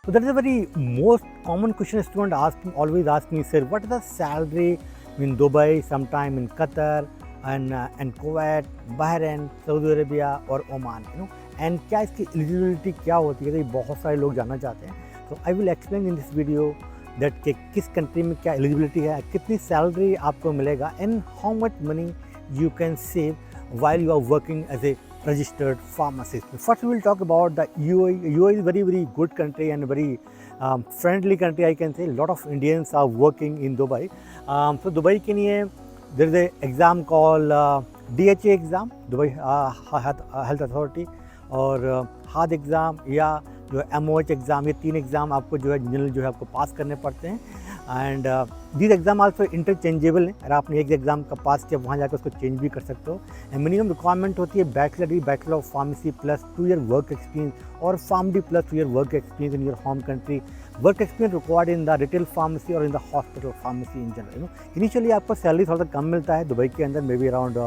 So that is a very most common question student always ask me, sir, what is the salary in Dubai, sometime in Qatar and Kuwait, Bahrain, Saudi Arabia और Oman, and क्या इसकी eligibility क्या होती है, तो ये बहुत सारे लोग जानना चाहते हैं. So I will explain in this video that कि किस कंट्री में क्या एलिजिबिलिटी है, कितनी सैलरी आपको मिलेगा and how much money you can save while you are working as a registered pharmacist. First, we will talk about the UAE. UAE is very, very good country and very friendly country, I can say. A lot of Indians are working in Dubai. So Dubai के लिए there is a exam called DHA exam, Dubai Health Authority, और हाद exam या जो MOH exam, ये 3 exam आपको जो है जनरल जो है आपको पास करने पड़ते हैं. And these exam also interchangeable हैं. अगर आपने एक एग्ज़ाम का पास किया वहाँ जाकर उसको चेंज भी कर सकते हो. एंड मिनिमम रिक्वायरमेंट होती है bachelor of pharmacy plus 2 year work experience और PharmD plus 2 year work experience in your home country. Work experience required in the retail pharmacy और in the hospital pharmacy in general. Initially आपको salary थोड़ा सा कम मिलता है Dubai के अंदर, may be around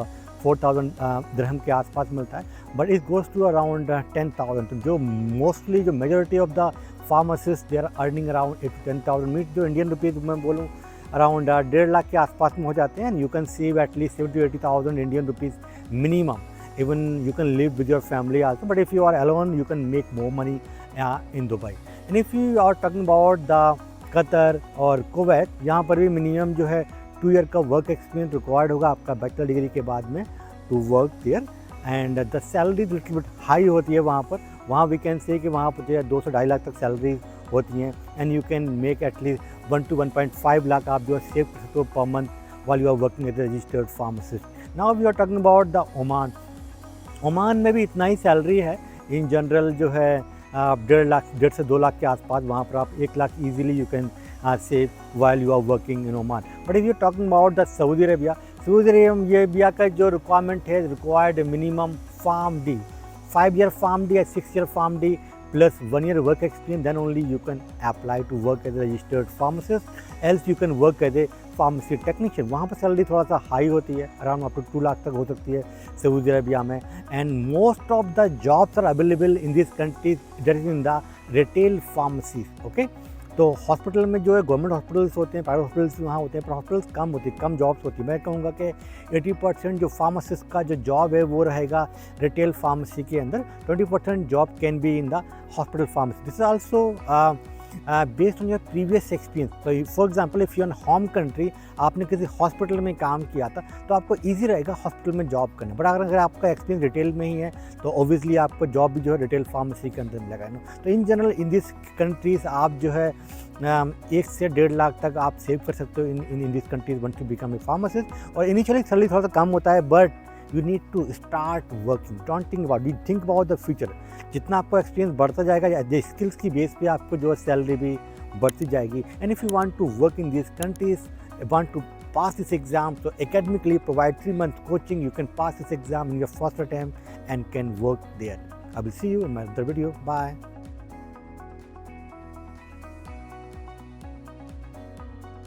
4,000 दिरहम के आसपास मिलता है, but it goes to around 10,000. तो जो मोस्टली जो majority of the pharmacist they are earning around 8 to 10,000 मीट जो इंडियन रुपीज़ मैं बोलूँ अराउंड 1.5 लाख के आसपास में हो जाते हैं. And you can save at least 70 to 80,000 Indian rupees minimum. Even you can live with your family also, but if you are alone you can make more money in Dubai. And if you are talking about the Qatar और Kuwait, यहाँ पर भी minimum जो है 2 year का work experience required होगा आपका bachelor degree के बाद में to work there. And the salary little bit high होती है वहाँ पर. वहाँ वी कैन से कि वहाँ पर जो है 2 से 2.5 लाख तक सैलरी होती हैं. And you can make at least 1 to 1.5 lakh आप जो है सेव कर सकते हो पर month while you are working as a registered pharmacist. Now we are talking about the Oman. Oman में भी इतना ही सैलरी है इन जनरल जो है 1.5 से 2 लाख के आसपास. वहाँ पर आप 1 lakh easily you can save while you are working in Oman. But if you talking about the Saudi Arabia का जो रिक्वायरमेंट है required minimum pharm D 5 year pharm D या 6 year pharm D plus 1 year work experience, then only you can apply to work as a registered pharmacist, else you can work as a pharmacy technician. वहाँ पर salary थोड़ा सा high होती है, around up to 2 lakh तक हो सकती है सऊदी अरेबिया में. And most of the jobs are available in this countries that is in the retail pharmacy. Okay, तो हॉस्पिटल में जो है गवर्नमेंट हॉस्पिटल्स होते हैं, प्राइवेट हॉस्पिटल्स वहाँ होते हैं, पर हॉस्पिटल्स कम होती है, कम जॉब्स होती है. मैं कहूँगा कि 80% जो फार्मासिस्ट का जो जॉब है वो रहेगा रिटेल फार्मेसी के अंदर. 20% job can be in the hospital pharmacy. This is also based on your previous experience. तो for example if you in home country आपने किसी हॉस्पिटल में काम किया था तो आपको इजी रहेगा हॉस्पिटल में जॉब करना. बट अगर आपका एक्सपीरियंस रिटेल में ही है तो ऑब्वियसली आपको जॉब भी जो है रिटेल फार्मेसी के अंदर मिलेगा. तो in general in this countries आप जो है 1 से 1.5 लाख तक आप सेव कर सकते हो in this countries once to become a pharmacist. और इनिशियली सैलरी थोड़ा सा कम होता है, but you need to start working. Don't think about the future. जितना आपको एक्सपीरियंस बढ़ता जाएगा या स्किल्स की बेस पे आपको जो है सैलरी भी बढ़ती जाएगी. And if you want to work in this countries, want to pass this exam, so academically provide 3 months coaching. You can pass this exam in your first attempt and can work there. I will see you in my other video. Bye.